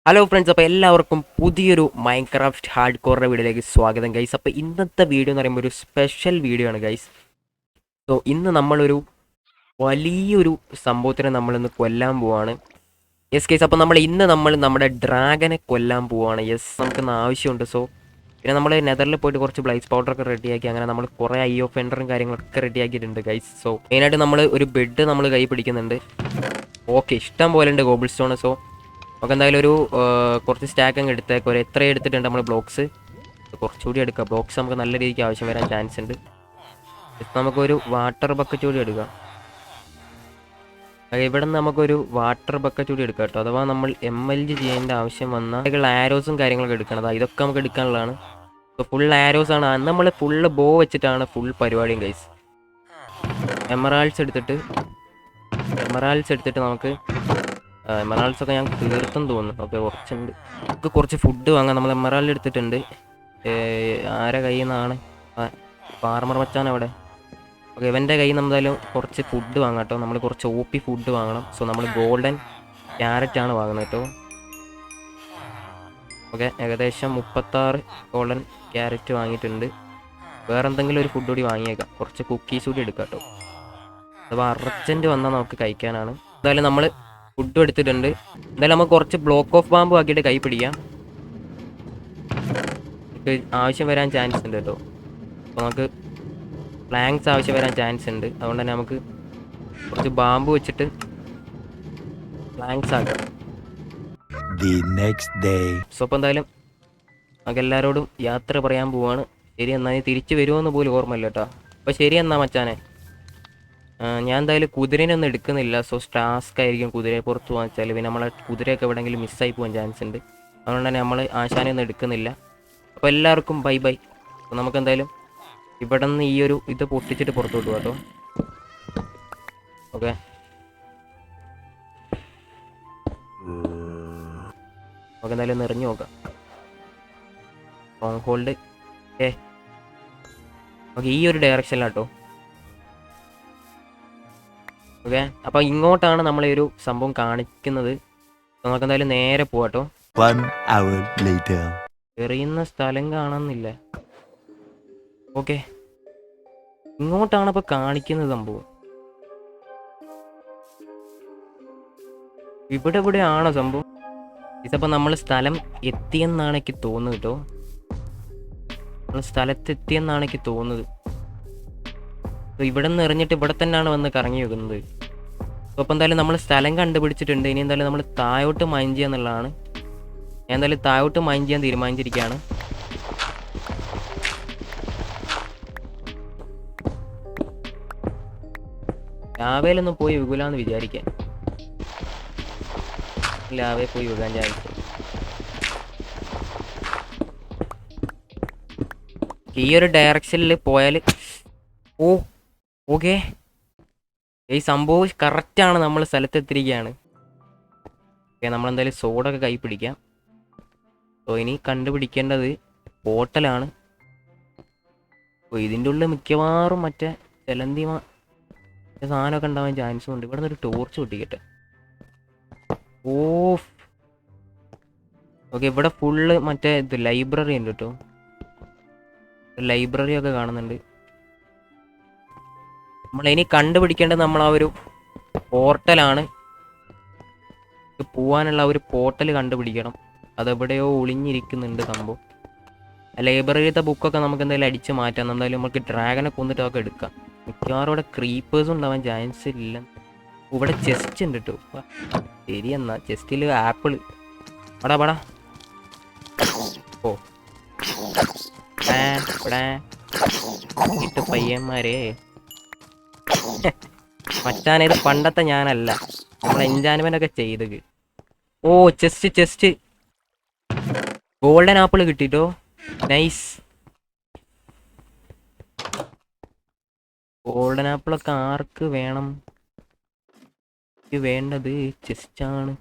Hello friends, അപ്പോൾ എല്ലാവർക്കും പുതിയൊരു മൈൻക്രാഫ്റ്റ് ഹാർഡ് കോറിൻ്റെ വീഡിയോയിലേക്ക് സ്വാഗതം ഗൈസ്. അപ്പോൾ ഇന്നത്തെ വീഡിയോ എന്ന് പറയുമ്പോൾ ഒരു സ്പെഷ്യൽ വീഡിയോ ആണ് ഗൈസ്. സോ ഇന്ന് നമ്മളൊരു വലിയൊരു സംഭവത്തിനെ നമ്മളിന്ന് കൊല്ലാൻ പോവാണ്. യെസ് ഗൈസ്, അപ്പോൾ നമ്മൾ നമ്മുടെ ഡ്രാഗനെ കൊല്ലാൻ പോവാണ്. യെസ്, നമുക്കിന്ന് ആവശ്യമുണ്ട്. സോ പിന്നെ നമ്മൾ നെതറിൽ പോയിട്ട് കുറച്ച് ബ്ലൈസ് പൗഡറൊക്കെ റെഡിയാക്കി, അങ്ങനെ നമ്മൾ കുറേ ഐ ഓഫ് ഫെൻഡറും കാര്യങ്ങളൊക്കെ റെഡിയാക്കിയിട്ടുണ്ട് ഗൈസ്. സോ മെയിനായിട്ട് നമ്മൾ ഒരു ബെഡ് നമ്മൾ കൈ പിടിക്കുന്നുണ്ട്. ഓക്കെ, ഇഷ്ടം പോലെ ഉണ്ട് ഗോബിൾ സ്റ്റോൺ. സോ നമുക്ക് എന്തായാലും ഒരു കുറച്ച് സ്റ്റാക്ക് അങ്ങ് എടുത്തേക്ക്. ഒരു എത്ര എടുത്തിട്ടുണ്ട് നമ്മൾ ബ്ലോക്സ്? കുറച്ചുകൂടി എടുക്കാം. ബ്ലോക്സ് നമുക്ക് നല്ല രീതിക്ക് ആവശ്യം വരാൻ ചാൻസ് ഉണ്ട്. നമുക്കൊരു വാട്ടർ ബക്കറ്റ് കൂടി എടുക്കാം. ഇവിടെ നിന്ന് നമുക്കൊരു വാട്ടർ ബക്കറ്റ് കൂടി എടുക്കാം കേട്ടോ. അഥവാ നമ്മൾ MLG ചെയ്യേണ്ട ആവശ്യം വന്നാൽ ആരോസും കാര്യങ്ങളൊക്കെ എടുക്കണം. ഇതൊക്കെ നമുക്ക് എടുക്കാനുള്ളതാണ്. ഇപ്പോൾ ഫുൾ ആരോസ് ആണ്. അന്ന് നമ്മൾ ഫുള്ള് ബോ വെച്ചിട്ടാണ് ഫുൾ പരിപാടിയും ഗൈസ്. എമറാൾഡ്സ് എടുത്തിട്ട് നമുക്ക് എമറാൾഡ്സ് ഒക്കെ ഞാൻ തീർത്തെന്ന് തോന്നുന്നു. ഓക്കെ, കുറച്ചുണ്ട്. നമുക്ക് കുറച്ച് ഫുഡ് വാങ്ങാം. നമ്മൾ എമറാൾഡ് എടുത്തിട്ടുണ്ട്. ആരെ കയ്യിൽ നിന്നാണ്? ഫാർമർ മച്ചാൻ അവിടെ. ഓക്കെ, ഇവൻ്റെ കയ്യിൽ നിന്ന് എന്തായാലും കുറച്ച് ഫുഡ് വാങ്ങാം കേട്ടോ. നമ്മൾ കുറച്ച് OP ഫുഡ് വാങ്ങണം. സോ നമ്മൾ ഗോൾഡൻ ക്യാരറ്റാണ് വാങ്ങുന്നത് കേട്ടോ. ഓക്കെ, ഏകദേശം 36 ഗോൾഡൻ ക്യാരറ്റ് വാങ്ങിയിട്ടുണ്ട്. വേറെ എന്തെങ്കിലും ഒരു ഫുഡ് കൂടി വാങ്ങിയേക്കാം. കുറച്ച് കുക്കീസ് കൂടി എടുക്കാം കേട്ടോ. അഥവാ അർജൻറ്റ് വന്നാൽ നമുക്ക് കഴിക്കാനാണ്. എന്തായാലും നമ്മൾ ഫുഡും എടുത്തിട്ടുണ്ട്. എന്തായാലും നമുക്ക് കുറച്ച് ബ്ലോക്ക് ഓഫ് ബാമ്പ് ആക്കിയിട്ട് കൈ പിടിക്കാം. ആവശ്യം വരാൻ ചാൻസ് ഉണ്ട് കേട്ടോ. അപ്പോൾ നമുക്ക് പ്ലാങ്ക്സ് ആവശ്യം വരാൻ ചാൻസ് ഉണ്ട്. അതുകൊണ്ട് തന്നെ നമുക്ക് കുറച്ച് ബാമ്പ് വെച്ചിട്ട് പ്ലാങ്ക്സ് ആക്കാം. സോ അപ്പോൾ എന്തായാലും നമുക്ക് എല്ലാവരോടും യാത്ര പറയാൻ പോവാണ്. ശരി എന്നാൽ തിരിച്ചു വരുമോയെന്ന് പോലും ഓർമ്മയില്ല കേട്ടോ. അപ്പോൾ ശരി എന്നാ മച്ചാനെ. ഞാൻ എന്തായാലും കുതിരേനൊന്നും എടുക്കുന്നില്ല. സോ ടാസ്ക് ആയിരിക്കും കുതിരയെ പുറത്ത് വാങ്ങിച്ചാൽ. പിന്നെ നമ്മളെ കുതിരയൊക്കെ എവിടെയെങ്കിലും മിസ്സായി പോകാൻ ചാൻസ് ഉണ്ട്. അതുകൊണ്ട് തന്നെ നമ്മൾ ആശാനെയൊന്നും എടുക്കുന്നില്ല. അപ്പോൾ എല്ലാവർക്കും ബൈ ബൈ. അപ്പോൾ നമുക്ക് എന്തായാലും ഇവിടെ നിന്ന് ഈ ഒരു ഇത് പൊട്ടിച്ചിട്ട് പുറത്തോട്ട് പോകാം കേട്ടോ. ഓക്കെ, നമുക്ക് എന്തായാലും നിറഞ്ഞു നോക്കാം. സ്ട്രോങ് ഹോൾഡ് ഓക്കെ, ഈ ഒരു ഡയറക്ഷനിലാട്ടോ. ഓക്കെ, അപ്പോൾ ഇങ്ങോട്ടാണ് നമ്മളെ ഒരു സംഭവം കാണിക്കുന്നത്. നമുക്ക് എന്തായാലും നേരെ പോവാട്ടോ. എറിയുന്ന സ്ഥലം കാണുന്നില്ല. ഓക്കെ, ഇങ്ങോട്ടാണ് അപ്പോൾ കാണിക്കുന്നത് സംഭവം. ഇവിടെ ആണോ സംഭവം? ഇതപ്പോൾ നമ്മൾ സ്ഥലം എത്തിയെന്നാണ് എനിക്ക് തോന്നുന്നത് കേട്ടോ. നമ്മൾ സ്ഥലത്തെത്തിയെന്നാണ് എനിക്ക് തോന്നുന്നത്. ഇവിടെ നിന്ന് എറിഞ്ഞിട്ട് ഇവിടെ തന്നെയാണ് വന്ന് കറങ്ങി വെക്കുന്നത്. അപ്പോൾ എന്തായാലും നമ്മൾ സ്ഥലം കണ്ടുപിടിച്ചിട്ടുണ്ട്. ഇനി എന്തായാലും നമ്മൾ താഴോട്ട് മൈൻ ചെയ്യുക എന്നുള്ളതാണ്. ഞാൻ എന്തായാലും താഴോട്ട് മൈൻ ചെയ്യാൻ തീരുമാനിച്ചിരിക്കുകയാണ്. ലാവയിലൊന്നും പോയി വികുലാന്ന് വിചാരിക്കാൻ. ലാവയിൽ പോയി വികാൻ ചാൻസ്. ഈ ഒരു ഡയറക്ഷനിൽ പോയാൽ ഓക്കെ, ഈ സംഭവം കറക്റ്റാണ്. നമ്മൾ സ്ഥലത്തെത്തിരിക്കുകയാണ്. ഓക്കെ, നമ്മളെന്തായാലും സോഡൊക്കെ കൈ പിടിക്കാം. സോ ഇനി കണ്ടുപിടിക്കേണ്ടത് പോർട്ടലാണ്. അപ്പോൾ ഇതിൻ്റെ ഉള്ളിൽ മിക്കവാറും മറ്റേ ചെലന്തി സാധനമൊക്കെ ഉണ്ടാവാൻ ചാൻസും ഉണ്ട്. ഇവിടെ നിന്നൊരു ടോർച്ച് പൊട്ടിക്കട്ടെ. ഓക്കെ, ഇവിടെ ഫുള്ള് മറ്റേ ഇത് ലൈബ്രറി ഉണ്ട് കേട്ടോ. ലൈബ്രറി ഒക്കെ കാണുന്നുണ്ട്. നമ്മളിനി കണ്ടുപിടിക്കേണ്ടത് നമ്മൾ ആ ഒരു പോർട്ടലാണ്. പോവാനുള്ള ഒരു പോർട്ടൽ കണ്ടുപിടിക്കണം. അതെവിടെയോ ഒളിഞ്ഞിരിക്കുന്നുണ്ട് സംഭവം. ലൈബ്രറിയിലത്തെ ബുക്കൊക്കെ നമുക്ക് എന്തായാലും അടിച്ച് മാറ്റാം. എന്തായാലും നമുക്ക് ഡ്രാഗനെ കൊന്നിട്ട് ഒക്കെ എടുക്കാം. മിക്കവാറും ഇവിടെ ക്രീപ്പേഴ്സ് ഉണ്ടാവാൻ ചാൻസ് ഇല്ല. ഇവിടെ ചെസ്റ്റ് ഉണ്ട് കേട്ടോ. ശരി എന്നാ, ചെസ്റ്റിൽ ആപ്പിള് പടാ. ഓ പയ്യന്മാരെ മച്ചാനേത് പണ്ടത്തെ ഞാനല്ല. നമ്മൾ എൻജാൻമെന്റ് ഒക്കെ ചെയ്തത്. ഓ ചെസ്റ്റ് ഗോൾഡൻ ആപ്പിൾ കിട്ടിട്ടോ. നൈസ്. ഗോൾഡൻ ആപ്പിളൊക്കെ ആർക്ക് വേണം? വേണ്ടത് ചെസ്റ്റാണ്.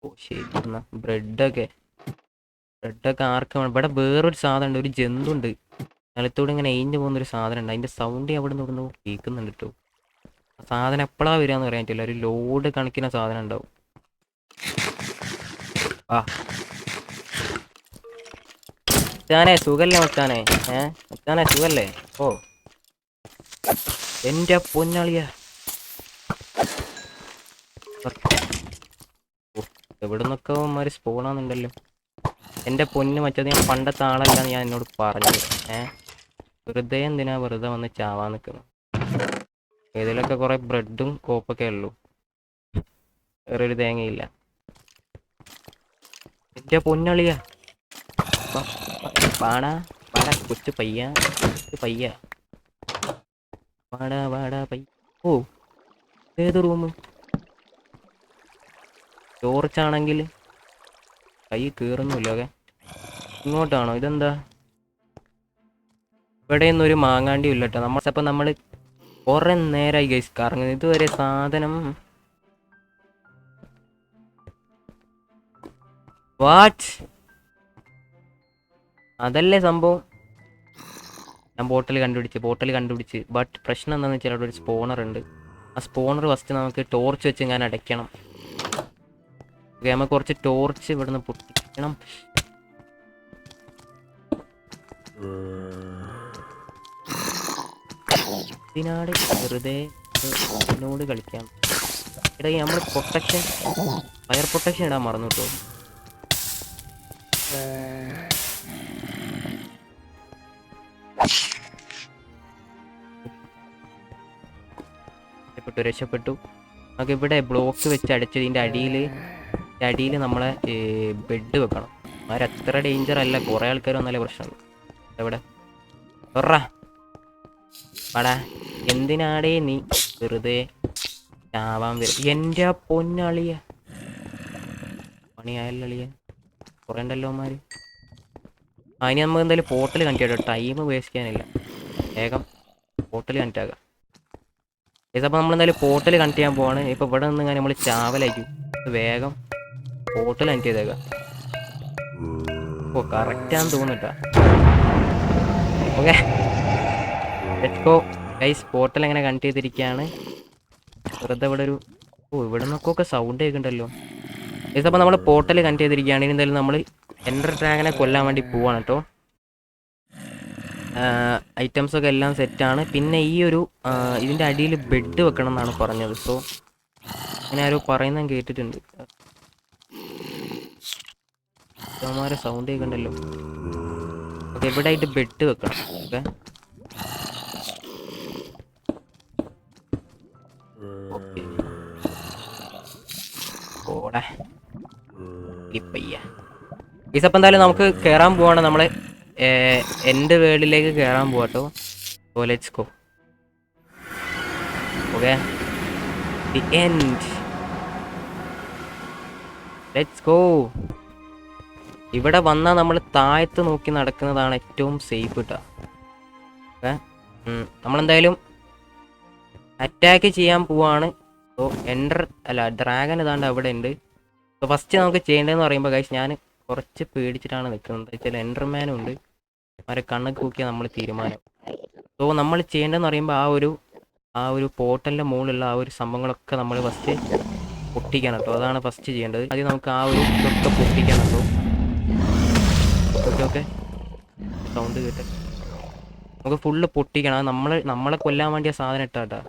ഓ ശരി എന്നാ, ബ്രെഡൊക്കെ ആർക്ക് വേണം? ഇവിടെ വേറൊരു സാധനം ഉണ്ട്, ഒരു ജന്തു ഉണ്ട്. നിലത്തോടെ ഇങ്ങനെ എയിഞ്ഞു പോകുന്നൊരു സാധനം ഉണ്ട്. അതിൻ്റെ സൗണ്ട് അവിടെ നിന്ന് കേൾക്കുന്നുണ്ട് കേട്ടോ. സാധനം എപ്പോഴാണ് വരിക എന്ന് പറയാൻ പറ്റില്ല. ഒരു ലോഡ് കണക്കിന് സാധനം ഉണ്ടാവും. ആ മച്ചാനെ സുഖല്ലേ മച്ചാനെ? മച്ചാനെ സുഖല്ലേ? ഓ എന്റെ പൊന്നാളിയ. എവിടുന്നൊക്കെ അവന്മാര് സ്പോണാന്നുണ്ടല്ലോ. എന്റെ പൊന്ന് മറ്റത് ഞാൻ പണ്ടത്തെ ആളല്ല ഞാൻ എന്നോട് പറഞ്ഞത്. വെറുതെ എന്തിനാ വെറുതെ വന്ന് ചാവാൻ നിൽക്കുന്നു? ഇതിലൊക്കെ കുറെ ബ്രെഡും കോപ്പൊക്കെ ഉള്ളൂ, വേറൊരു തേങ്ങയില്ല. എന്റെ പൊന്നളിയ. വാടാ വാടാ കൊച്ചു പയ്യ, കൊച്ചു പയ്യ, വാടാ വാടാ പയ്യ. ഓ ഏത് റൂം? ടോർച്ചാണെങ്കിൽ കൈ കീറുന്നില്ല. ഓക്കെ, ഇങ്ങോട്ടാണോ? ഇതെന്താ? ഇവിടെയൊന്നും ഒരു മാങ്ങാണ്ടി ഇല്ല കേട്ടോ. നമ്മൾ കുറെ നേരമായി ഗൈസ് കറങ്ങുന്നത്. ഇതുവരെ സാധനം വാട്ട്? അതല്ലേ സംഭവം. ഞാൻ ബോട്ടിൽ കണ്ടുപിടിച്ച്. ബട്ട് പ്രശ്നം എന്താണെന്ന് വെച്ചാൽ അവിടെ ഒരു സ്പോണർ ഉണ്ട്. ആ സ്പോണർ ഫസ്റ്റ് നമുക്ക് ടോർച്ച് വെച്ച് ഞാൻ അടയ്ക്കണം. ഓക്കെ, നമുക്ക് കുറച്ച് ടോർച്ച് ഇവിടുന്ന് പൊട്ടിക്കണം. ഇതിനാട് വെറുതെ എന്നോട് കളിക്കാം. എടാ നമ്മൾ പ്രൊട്ടക്ഷൻ, ഫയർ പ്രൊട്ടക്ഷൻ ഇടാൻ മറന്നു കേട്ടോ. രക്ഷപ്പെട്ടു. നമുക്ക് ഇവിടെ ബ്ലോക്ക് വെച്ച് അടിച്ചതിൻ്റെ അടിയിൽ നമ്മളെ ബെഡ് വെക്കണം. അവരത്ര ഡേഞ്ചർ അല്ല, കുറേ ആൾക്കാർ വന്നാലേ പ്രശ്നമുള്ളൂ. എവിടെ വാടാ, എന്തിനാടേ നീ വെറുതെ ചാവാൻ വരും? എൻ്റെ പൊന്നളിയ, പണിയായല്ളിയ. കുറേ ഉണ്ടല്ലോ അവന്മാര്. ഇനി നമുക്ക് എന്തായാലും പോർട്ടൽ കണക്ട് ചെയ്യാം. ടൈം വേസ്റ്റ് ചെയ്യാനില്ല, വേഗം പോർട്ടൽ കണക്ട് ആകാം. അപ്പോൾ നമ്മളെന്തായാലും പോർട്ടൽ കണക്ട് ചെയ്യാൻ പോവാണ്. ഇപ്പോൾ ഇവിടെ നിന്ന് നമ്മൾ ചാവലായിരിക്കും. വേഗം പോർട്ടൽ കണക്ട് ചെയ്തേക്കാം. ഓ കറക്റ്റാന്ന് തോന്നുട്ടാ. Okay let's go guys. Portal എങ്ങനെ കണക്ട് ചെയ്തിരിക്കുകയാണ്. വെറുതെ ഇവിടെ ഒരു ഇവിടെ നിന്നൊക്കെ സൗണ്ട് കേൾക്കുന്നുണ്ടല്ലോ. ഗൈസ് അപ്പോൾ നമ്മൾ പോർട്ടൽ കണക്ട് ചെയ്തിരിക്കുകയാണ്. ഇനി എന്തായാലും നമ്മൾ എൻഡർ ഡ്രാഗനെ കൊല്ലാൻ വേണ്ടി പോവാണ് കേട്ടോ. ഐറ്റംസൊക്കെ എല്ലാം സെറ്റാണ്. പിന്നെ ഈ ഒരു ഇതിൻ്റെ അടിയിൽ ബെഡ് വെക്കണം എന്നാണ് പറഞ്ഞത്. സോ അങ്ങനെ ആരോ പറയുന്നത് കേട്ടിട്ടുണ്ട്. അവന്മാരെ സൗണ്ട് കേൾക്കണ്ടല്ലോ. ഓക്കെ, ഇവിടെ ആയിട്ട് ബെഡ് വെക്കണം. ഓക്കെ ഓടെ ഈസപ്പം എന്തായാലും നമുക്ക് കയറാൻ പോവാണ്. നമ്മൾ എൻ്റെ വേൾഡിലേക്ക് കയറാൻ പോവാട്ടോ. So let's go. Okay, the end. Let's go. ഇവിടെ വന്നാൽ നമ്മൾ താഴത്ത് നോക്കി നടക്കുന്നതാണ് ഏറ്റവും സേഫ് കേട്ടോ. ഓക്കെ, നമ്മളെന്തായാലും അറ്റാക്ക് ചെയ്യാൻ പോവാണ്. സോ ഡ്രാഗൺ ഇതാണ്ട് അവിടെ ഉണ്ട്. സോ ഫസ്റ്റ് നമുക്ക് ചെയ്യേണ്ടതെന്ന് പറയുമ്പോൾ ഗൈസ്, ഞാൻ കുറച്ച് പേടിച്ചിട്ടാണ് നിൽക്കുന്നത്. ചില എൻഡർമാനും ഉണ്ട്, അവരെ കണ്ണൊക്കെ നോക്കിയാൽ നമ്മൾ തീരുമാനം. സോ നമ്മൾ ചെയ്യേണ്ടതെന്ന് പറയുമ്പോൾ ആ ഒരു പോർട്ടലിൻ്റെ മുകളിലുള്ള ആ ഒരു സംഭവങ്ങളൊക്കെ നമ്മൾ ഫസ്റ്റ് പൊട്ടിക്കണം കേട്ടോ. അതാണ് ഫസ്റ്റ് ചെയ്യേണ്ടത്. ആദ്യം നമുക്ക് ആ ഒരു ഇതൊക്കെ പൊട്ടിക്കണം കേട്ടോ. ഓക്കെ സൗണ്ട് കേട്ടെ. നമുക്ക് ഫുള്ള് പൊട്ടിക്കണം. നമ്മളെ കൊല്ലാൻ വേണ്ടിയ സാധനം ഇട്ടാട്ടാ.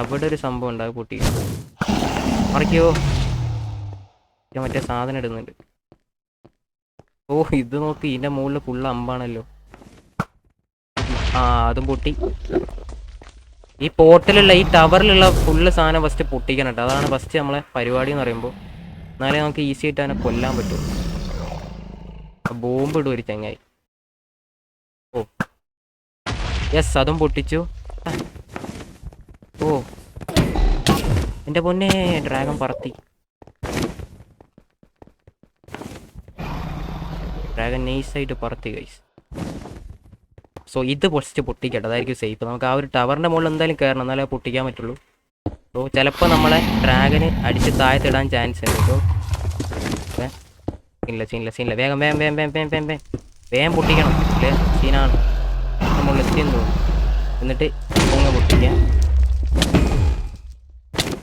അവിടെ ഒരു സംഭവം ഉണ്ട്, അത് പൊട്ടിക്കണം. മറിക്കോ, ഞാൻ മറ്റേ സാധനം ഇടുന്നുണ്ട്. ഓ ഇത് നോക്കി, ഇതിൻ്റെ മുകളിൽ ഫുള്ള് അമ്പാണല്ലോ. അതും പൊട്ടി. ഈ പോർട്ടിലുള്ള ഈ ടവറിലുള്ള ഫുള്ള് സാധനം ഫസ്റ്റ് പൊട്ടിക്കണം കേട്ടോ. അതാണ് ഫസ്റ്റ് നമ്മളെ പരിപാടി എന്ന് പറയുമ്പോൾ. എന്നാലേ നമുക്ക് ഈസി ആയിട്ട് അതിനെ കൊല്ലാൻ പറ്റുള്ളൂ. ബോംബ് ഇടും ഒരു ചങ്ങായി. ഓ യെസ്, അതും പൊട്ടിച്ചു. ഓ എൻ്റെ പൊന്നെ, ഡ്രാഗൺ പറത്തി. ഡ്രാഗൺ നൈസായിട്ട് പറത്തി ഗൈസ്. സോ ഇത് ഫസ്റ്റ് പൊട്ടിക്കട്ടെ, അതായിരിക്കും സേഫ്. നമുക്ക് ആ ഒരു ടവറിൻ്റെ മുകളിൽ എന്തായാലും കയറണം, എന്നാലേ പൊട്ടിക്കാൻ പറ്റുള്ളൂ. സോ ചിലപ്പോൾ നമ്മളെ ഡ്രാഗന് അടിച്ച് താഴത്തിടാൻ ചാൻസ് ഉണ്ട് കേട്ടോ. സീനില്ല. വേഗം പൊട്ടിക്കണം. ഇല്ലേ സീനാണ്. നമ്മൾ എത്തിയെന്ന് തോന്നുന്നു. എന്നിട്ട് വേഗം പൊട്ടിക്കാം.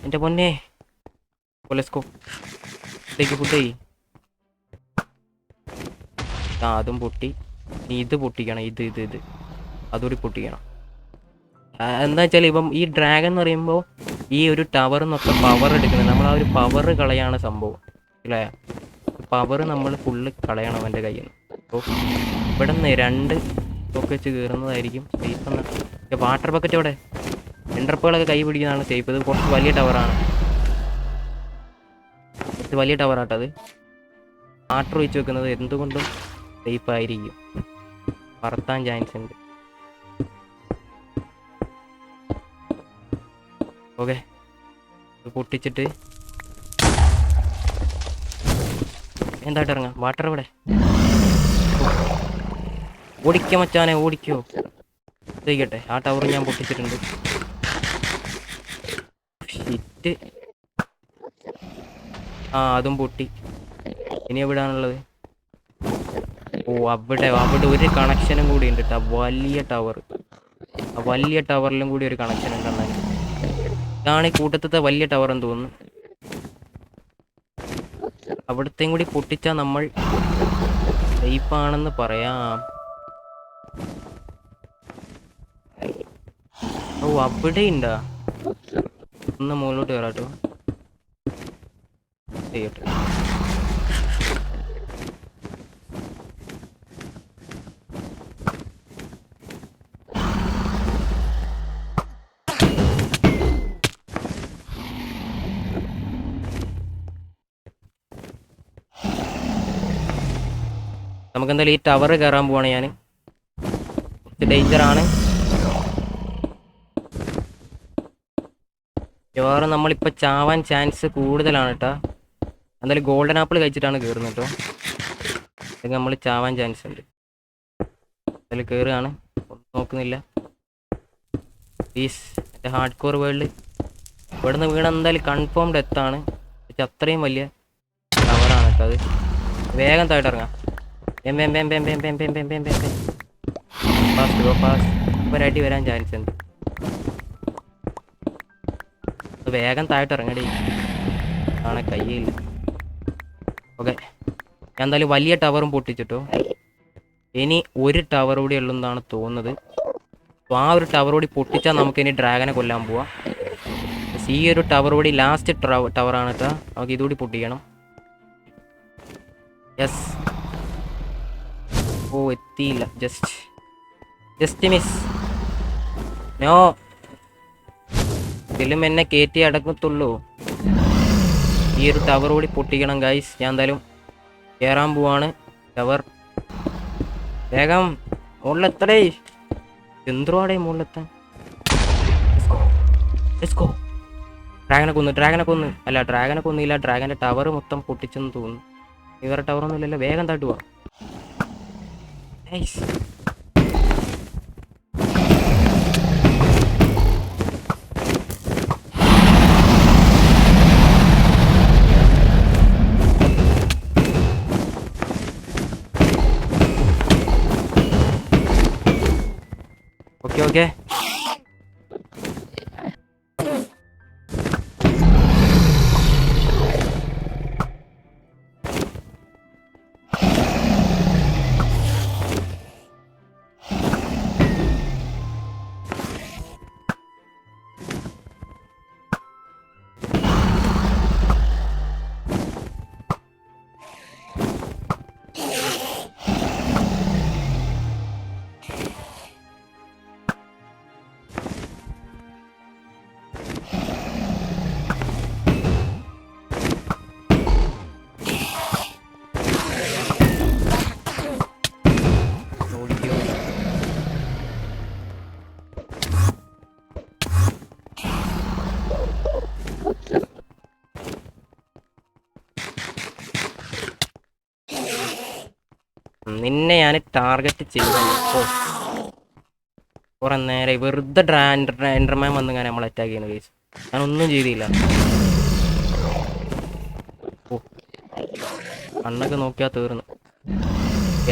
എൻ്റെ പൊന്നെ, ലെറ്റ്സ് ഗോ. ഫുഡ് ചെയ്യ്. ആ അതും പൊട്ടി. ഇനി ഇത് പൊട്ടിക്കണം. ഇത് അതുകൂടി പൊട്ടിക്കണം. എന്താ വെച്ചാൽ ഇപ്പം ഈ ഡ്രാഗൺ എന്ന് പറയുമ്പോൾ ഈ ഒരു ടവറിൽ നിന്നൊക്കെ പവർ എടുക്കുന്നത്. നമ്മൾ ആ ഒരു പവർ കളയാണ് സംഭവം, അല്ലേ? പവർ നമ്മൾ ഫുള്ള് കളയണം അവൻ്റെ കയ്യിൽ നിന്ന്. അപ്പോൾ ഇവിടെ നിന്ന് 2 ഒക്കെ വെച്ച് കയറുന്നതായിരിക്കും സേഫ്. എന്ന് വാട്ടർ ബക്കറ്റ് അവിടെ എൻട്രപ്പുകളൊക്കെ കൈ പിടിക്കുന്നതാണ് സേഫ്. ഇത് കുറച്ച് വലിയ ടവറാണ്. കുറച്ച് വലിയ ടവറാട്ടത്. വാട്ടർ ഒഴിച്ച് വെക്കുന്നത് എന്തുകൊണ്ടും സേഫ് ആയിരിക്കും. പറത്താൻ ചാൻസ് ഉണ്ട്. ഓക്കെ, ഇത് പൊട്ടിച്ചിട്ട് എന്തായിട്ട് ഇറങ്ങാം. വാട്ടർ ഇവിടെ ഓടിക്കോ മച്ചാനെ, ഓടിക്കോ. ചെയ്യട്ടെ, ആ ടവർ ഞാൻ പൊട്ടിച്ചിട്ടുണ്ട്. ഷിറ്റ്. ആ അതും പൊട്ടി. ഇനി എവിടാണുള്ളത്? ഓ അവിടെ ഒരു കണക്ഷനും കൂടി ഉണ്ട് കേട്ടോ. വലിയ ടവർ, ആ വലിയ ടവറിലും കൂടി ഒരു കണക്ഷൻ ഉണ്ടെന്നാണ്. ഇതാണ് ഈ കൂട്ടത്തെ വലിയ ടവർ എന്ന് തോന്നുന്നു. അവിടത്തെയും കൂടി പൊട്ടിച്ചാൽ നമ്മൾ സേഫാണെന്ന് പറയാം. ഓ അവിടെ ഉണ്ടാ. ഒന്ന് മുകളിലോട്ട് കയറാട്ടോ. ചെയ്യട്ടെ. നമുക്കെന്തായാലും ഈ ടവർ കയറാൻ പോവാണ് ഞാൻ. കുറച്ച് ഡേഞ്ചറാണ്. മിക്കവാറും നമ്മളിപ്പോൾ ചാവാൻ ചാൻസ് കൂടുതലാണ് കേട്ടോ. എന്തായാലും ഗോൾഡൻ ആപ്പിൾ കഴിച്ചിട്ടാണ് കയറുന്നത് കേട്ടോ. അല്ലെങ്കിൽ നമ്മൾ ചാവാൻ ചാൻസ് ഉണ്ട്. എന്തായാലും കയറുകയാണ്, ഒന്നും നോക്കുന്നില്ല. പ്ലീസ്, എൻ്റെ ഹാർഡ് കോർ വേൾഡ്. ഇവിടെ നിന്ന് വീണ എന്തായാലും കൺഫേംഡ് എത്താണ്. പക്ഷെ അത്രയും വലിയ ടവറാണ് കേട്ടോ അത്. വേഗം താഴോട്ട് ഇറങ്ങാം. Fast go fast. ഒരാട്ടി വരാൻ ചാൻസ് ഉണ്ട്. വേഗം താഴോട്ട് ഇറങ്ങടി. ആണ് കയ്യില്ല. ഓക്കെ, ഞാൻ എന്തായാലും വലിയ ടവറും പൊട്ടിച്ചിട്ടോ. ഇനി ഒരു ടവർ കൂടി ഉള്ളെന്നാണ് തോന്നുന്നത്. അപ്പോൾ ആ ഒരു ടവർ കൂടി പൊട്ടിച്ചാൽ നമുക്ക് ഇനി ഡ്രാഗനെ കൊല്ലാൻ പോവാം. ഈ ഒരു ടവർ കൂടി ലാസ്റ്റ് ടവറാണ് കേട്ടോ. നമുക്ക് ഇതുകൂടി പൊട്ടിക്കണം. യെസ്. ഓ എത്തിയില്ല. Just miss. നോ, ഇതിലും എന്നെ കയറ്റി അടക്കത്തുള്ളൂ. ഈ ഒരു ടവർ കൂടി പൊട്ടിക്കണം ഗൈസ്. ഞാൻ എന്തായാലും കയറാൻ പോവാണ്. ടവർ വേഗം മുകളിലെത്തടേ. എന്തുവാടേ മുകളിലെത്താൻ? ഡ്രാഗനെ കൊന്ന്. അല്ല, ഡ്രാഗനെ കൊന്നില്ല. ഡ്രാഗന്റെ ടവർ മൊത്തം പൊട്ടിച്ചെന്ന് തോന്നുന്നു. ഇവരുടെ ടവറൊന്നും ഇല്ലല്ലോ. വേഗം തട്ടുക. ഓക്കെ. നിന്നെ ഞാൻ ടാർഗറ്റ് ചെയ്തു. കുറെ നേരെ വെറുതെ എൻഡർമാൻ വന്ന് ഞാൻ നമ്മൾ അറ്റാക്ക് ചെയ്യുന്ന കേസ്. ഞാനൊന്നും ചെയ്തില്ല. ഓ, കണ്ണൊക്കെ നോക്കിയാൽ തീർന്നു.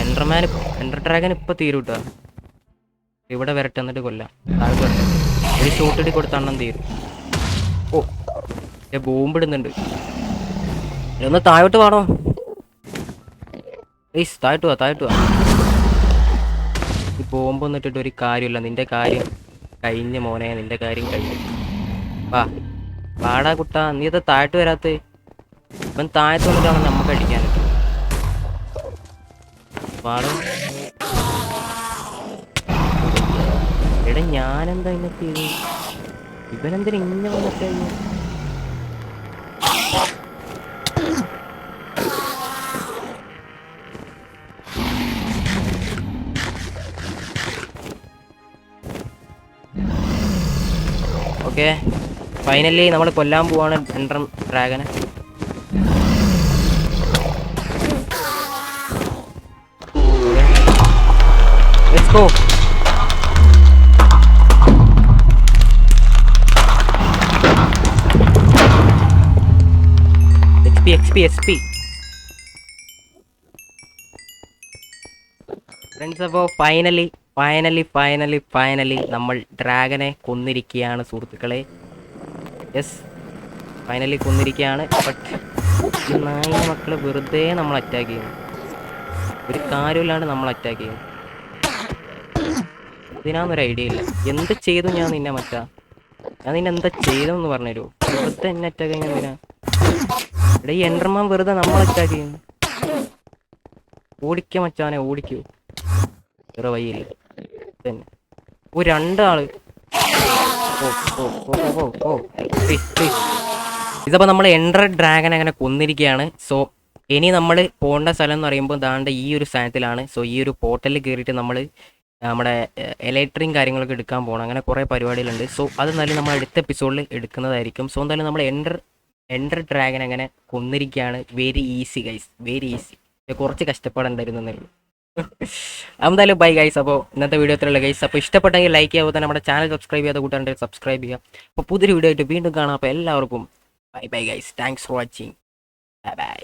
എൻഡർ ഡ്രാഗൻ ഇപ്പം തീരും കേട്ടോ. ഇവിടെ വരട്ടെ, എന്നിട്ട് കൊല്ലാം. താഴെ വരട്ടെ. ഒരു ഷോട്ട് ഇടി കൊടുത്ത് അണ്ണം തീരും. ഓ, ബോംബ് ഇടുന്നുണ്ട്. ഒന്ന് താഴോട്ട് പാടോ. പ്ലീസ് താഴ്ത്തുക താഴ്ത്തുക. ഈ ബോംബൊന്നും ഇട്ടിട്ട് ഒരു കാര്യമില്ല. നിന്റെ കാര്യം കഴിഞ്ഞ് മോനെ, നിന്റെ കാര്യം കഴിഞ്ഞു. വാ വാടാ കുട്ടാ, നീ ഇത് താഴ്ത്തു വരാത്ത? ഇവൻ താഴത്ത് വന്നിട്ടാണ് നമുക്ക് അടിക്കാനൊക്കെ. വാടും എടാ, ഞാനെന്താ ഇന്നത്തെ ഇത്? ഇവനെന്തിനാ ഇങ്ങനെ വന്നിട്ട്? ഓക്കെ, ഫൈനലി നമ്മൾ കൊല്ലാൻ പോവാണ് എൻഡർ ഡ്രാഗനെ. Let's go. XP ഫ്രണ്ട്സ്, അപ്പോൾ ഫൈനലി നമ്മൾ ഡ്രാഗനെ കൊന്നിരിക്കുകയാണ് സുഹൃത്തുക്കളെ. Yes, finally കൊന്നിരിക്കുകയാണ്. ബട്ട് ഈ നായിൻ്റെ മക്കൾ വെറുതെ നമ്മൾ അറ്റാക്ക് ചെയ്യുന്നു. ഒരു കാര്യമില്ലാണ്ട് നമ്മൾ അറ്റാക്ക് ചെയ്യുന്നു. ഇതിനാന്നൊരു ഐഡിയ ഇല്ല. എന്ത് ചെയ്തു ഞാൻ നിന്നെ ഞാൻ നിന്നെ എന്താ ചെയ്തെന്ന് പറഞ്ഞുതരൂ. വെറുതെ എന്നെ അറ്റാക്ക് ചെയ്യുന്ന എന്തിനാ? ഇവിടെ ഈ എൻഡർമാൻ വെറുതെ നമ്മൾ അറ്റാക്ക് ചെയ്യുന്നു. ഓടിക്ക മച്ചാനെ, ഓടിക്കൂ. വേറെ വഴിയില്ല തന്നെ. രണ്ടാള്. ഇതപ്പോൾ നമ്മൾ എൻഡർ ഡ്രാഗൻ അങ്ങനെ കൊന്നിരിക്കുകയാണ്. സോ ഇനി നമ്മൾ പോകേണ്ട സ്ഥലം എന്ന് പറയുമ്പോൾ ദാണ്ട് ഈ ഒരു സ്ഥാനത്തിലാണ്. സോ ഈ ഒരു പോർട്ടലിൽ കയറിയിട്ട് നമ്മൾ നമ്മുടെ എലക്ട്രിയും കാര്യങ്ങളൊക്കെ എടുക്കാൻ പോകണം. അങ്ങനെ കുറേ പരിപാടികളുണ്ട്. സോ അത് എന്തായാലും നമ്മൾ അടുത്ത എപ്പിസോഡിൽ എടുക്കുന്നതായിരിക്കും. സോ എന്തായാലും നമ്മൾ എൻഡർ ഡ്രാഗൻ അങ്ങനെ കൊന്നിരിക്കുകയാണ്. Very easy guys, very easy. കുറച്ച് കഷ്ടപ്പാടുണ്ടായിരുന്നു എന്നേ. എന്തായാലും ബൈ ഗൈസ്. അപ്പോൾ ഇന്നത്തെ വീഡിയോ അത്രയുള്ള ഗൈസ്. അപ്പോൾ ഇഷ്ടപ്പെട്ടെങ്കിൽ ലൈക്ക് ചെയ്യുക, തന്നെ നമ്മുടെ ചാനൽ സബ്സ്ക്രൈബ് ചെയ്യാതെ കൂട്ടാണ്ടെങ്കിൽ സബ്സ്ക്രൈബ് ചെയ്യുക. അപ്പോൾ പുതിയൊരു വീഡിയോ ആയിട്ട് വീണ്ടും കാണാം. അപ്പോൾ എല്ലാവർക്കും bye guys. Thanks for watching. By.